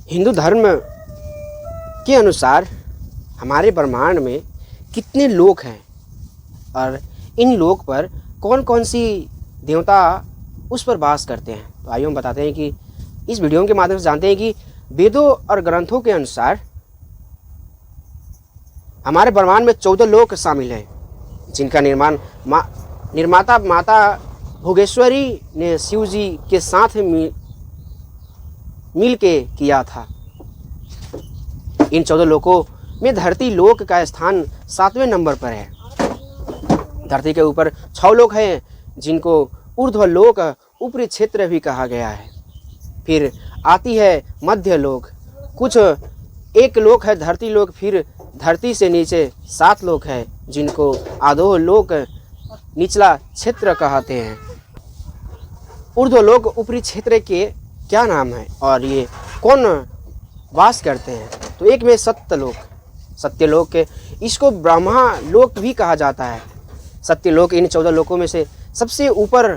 हिंदू धर्म के अनुसार हमारे ब्रह्मांड में कितने लोक हैं और इन लोक पर कौन कौन सी देवता उस पर वास करते हैं। तो आइए हम बताते हैं कि इस वीडियो के माध्यम से जानते हैं कि वेदों और ग्रंथों के अनुसार हमारे ब्रह्मांड में 14 लोक शामिल हैं, जिनका निर्माता माता भोगेश्वरी ने शिव जी के साथ मिल के किया था। इन 14 लोकों में धरती लोक का स्थान 7वें नंबर पर है। धरती के ऊपर 6 लोक हैं, जिनको ऊर्ध्व लोक ऊपरी क्षेत्र भी कहा गया है। फिर आती है मध्य लोक, कुछ एक लोक है धरती लोक। फिर धरती से नीचे 7 लोक है, जिनको आधो लोक निचला क्षेत्र कहते हैं। ऊर्ध्व लोक ऊपरी क्षेत्र के क्या नाम है और ये कौन वास करते हैं? तो एक में सत्यलोक, इसको ब्रह्मा लोक भी कहा जाता है। सत्यलोक इन 14 लोकों में से सबसे ऊपर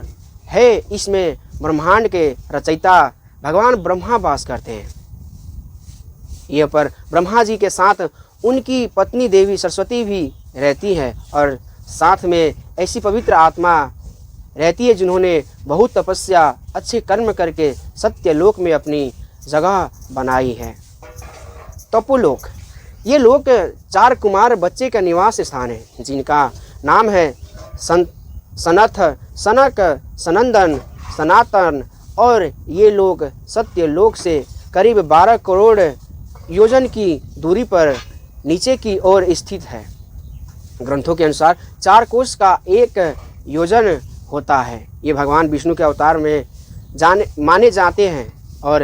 है। इसमें ब्रह्मांड के रचयिता भगवान ब्रह्मा वास करते हैं। यह पर ब्रह्मा जी के साथ उनकी पत्नी देवी सरस्वती भी रहती है और साथ में ऐसी पवित्र आत्मा रहती है जिन्होंने बहुत तपस्या अच्छे कर्म करके सत्यलोक में अपनी जगह बनाई है। तपोलोक, ये लोक 4 कुमार बच्चे का निवास स्थान है, जिनका नाम है सनथ, सनक, सनंदन, सनातन। और ये लोग सत्यलोक से करीब 12 करोड़ योजन की दूरी पर नीचे की ओर स्थित है। ग्रंथों के अनुसार 4 कोस का 1 योजन होता है। ये भगवान विष्णु के अवतार में माने जाते हैं और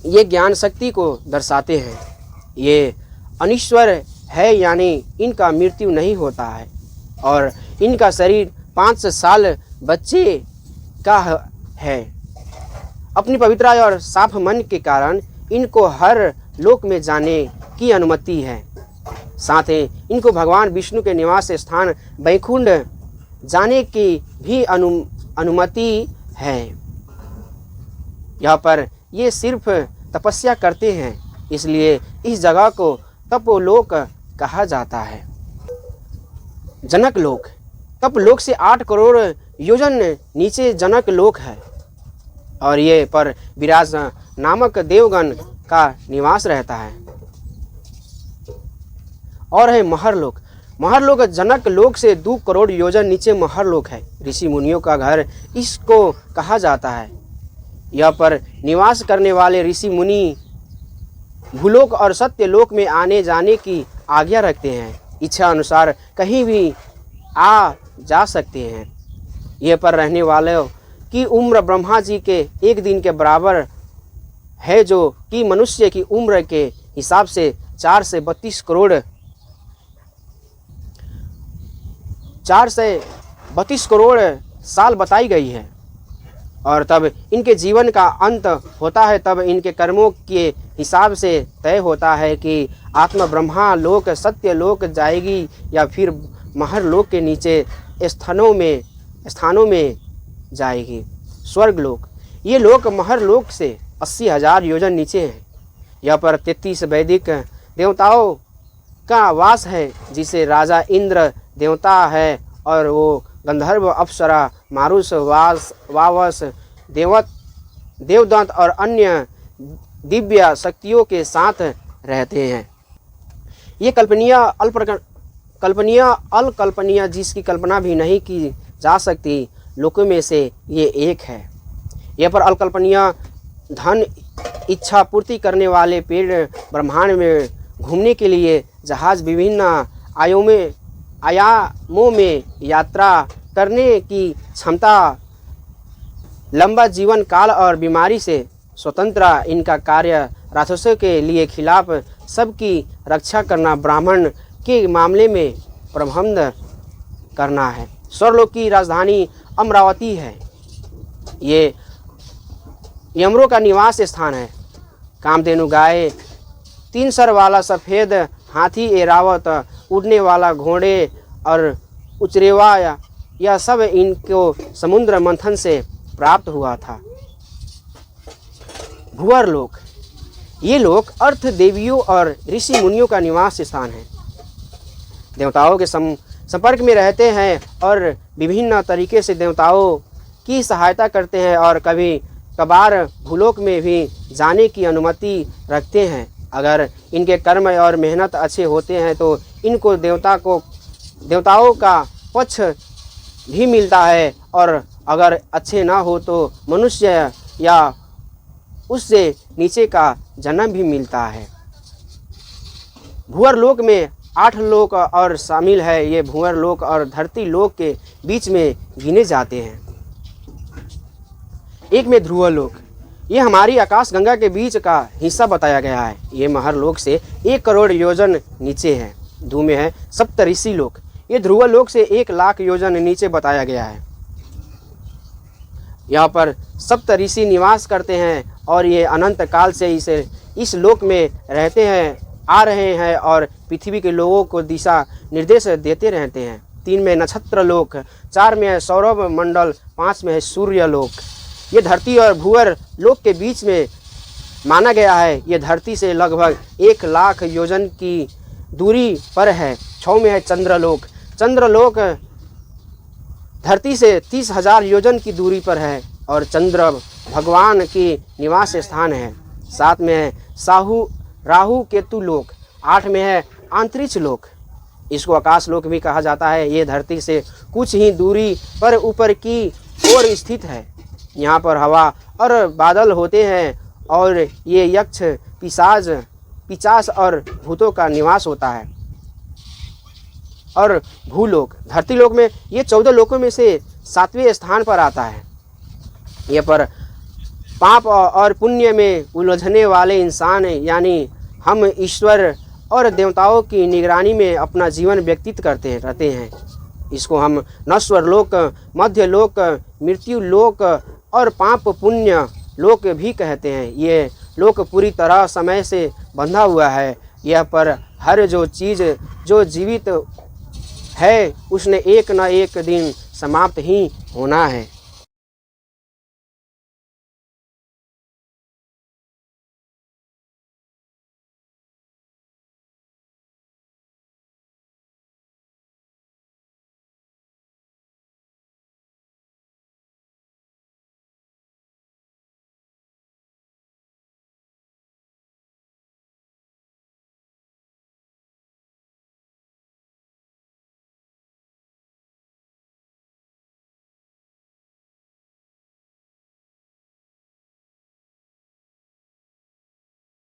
ये ज्ञान शक्ति को दर्शाते हैं। ये अनिश्वर है, यानी इनका मृत्यु नहीं होता है और इनका शरीर 5 साल बच्चे का है। अपनी पवित्रता और साफ मन के कारण इनको हर लोक में जाने की अनुमति है। साथ ही इनको भगवान विष्णु के निवास स्थान वैकुंठ जाने की भी अनुमति है। यहाँ पर ये सिर्फ तपस्या करते हैं, इसलिए इस जगह को तपोलोक कहा जाता है। जनक लोक, तपलोक से 8 करोड़ योजन नीचे जनक लोक है और ये पर विराज नामक देवगण का निवास रहता है। और है महरलोक। महरलोक जनक लोक से 2 करोड़ योजन नीचे महरलोक है। ऋषि मुनियों का घर इसको कहा जाता है। यह पर निवास करने वाले ऋषि मुनि भूलोक और सत्यलोक में आने जाने की आज्ञा रखते हैं। इच्छा अनुसार कहीं भी आ जा सकते हैं। यह पर रहने वालों की उम्र ब्रह्मा जी के 1 दिन के बराबर है, जो कि मनुष्य की उम्र के हिसाब से 4 से 32 करोड़ साल बताई गई है। और तब इनके जीवन का अंत होता है। तब इनके कर्मों के हिसाब से तय होता है कि आत्मा ब्रह्मा लोक सत्य लोक जाएगी या फिर महर लोक के नीचे स्थानों में जाएगी। स्वर्ग लोक, ये लोक महर लोक से 80,000 योजन नीचे हैं। यह पर 33 वैदिक देवताओं का वास है, जिसे राजा इंद्र देवता है और वो गंधर्व, अप्सरा, मारुष, वावस, देवदत्त और अन्य दिव्य शक्तियों के साथ रहते हैं। ये अकल्पनीय जिसकी कल्पना भी नहीं की जा सकती लोकों में से ये एक है। यह पर अकल्पनीय धन इच्छा पूर्ति करने वाले पेड़ ब्रह्मांड में घूमने के लिए जहाज विभिन्न आयामों में यात्रा करने की क्षमता, लंबा जीवन काल और बीमारी से स्वतंत्र इनका कार्य राक्षसों के लिए खिलाफ सबकी रक्षा करना, ब्राह्मण के मामले में प्रबंध करना है। स्वर्गलोक की राजधानी अमरावती है। ये यमरों का निवास स्थान है। कामधेनु गाय, 3 सर वाला सफ़ेद हाथी, एरावत, उड़ने वाला घोड़े और उचरेवा, यह सब इनको समुद्र मंथन से प्राप्त हुआ था। भूवर लोक, ये लोक अर्थ देवियों और ऋषि मुनियों का निवास स्थान है। देवताओं के संपर्क में रहते हैं और विभिन्न तरीके से देवताओं की सहायता करते हैं और कभी कभार भूलोक में भी जाने की अनुमति रखते हैं। अगर इनके कर्म और मेहनत अच्छे होते हैं तो इनको देवताओं का पक्ष भी मिलता है, और अगर अच्छे ना हो तो मनुष्य या उससे नीचे का जन्म भी मिलता है। भूअर लोक में 8 लोक और शामिल है। ये भूअर लोक और धरती लोक के बीच में गिने जाते हैं। एक में ध्रुव लोक, ये हमारी आकाश गंगा के बीच का हिस्सा बताया गया है। ये महर लोक से 1 करोड़ योजन नीचे है। दो में है सप्तऋषि लोक, ये ध्रुव लोक से 1 लाख योजन नीचे बताया गया है। यहाँ पर सप्तऋषि निवास करते हैं और ये अनंत काल से इस लोक में रहते हैं, आ रहे हैं और पृथ्वी के लोगों को दिशा निर्देश देते रहते हैं। 3 में नक्षत्र लोक, 4 में है सौरभ मंडल, 5 में है सूर्य लोक। ये धरती और भूअर लोक के बीच में माना गया है। ये धरती से लगभग 1 लाख योजन की दूरी पर है। 6 में है चंद्रलोक, चंद्रलोक धरती से 30,000 योजन की दूरी पर है और चंद्र भगवान की निवास स्थान है। 7 में है राहु केतु लोक, 8 में है अंतरिक्ष लोक, इसको आकाश लोक भी कहा जाता है। ये धरती से कुछ ही दूरी पर ऊपर की ओर स्थित है। यहाँ पर हवा और बादल होते हैं और ये यक्ष पिशाच और भूतों का निवास होता है। और भूलोक, धरती लोक में ये 14 लोकों में से 7वें स्थान पर आता है। ये पर पाप और पुण्य में उलझने वाले इंसान यानी हम ईश्वर और देवताओं की निगरानी में अपना जीवन व्यतीत करते रहते हैं। इसको हम नश्वर लोक, मध्य लोक, मृत्यु लोक और पाप पुण्य लोक भी कहते हैं। ये लोक पूरी तरह समय से बंधा हुआ है। यह पर हर जो चीज़ जो जीवित है उसने एक न एक दिन समाप्त ही होना है।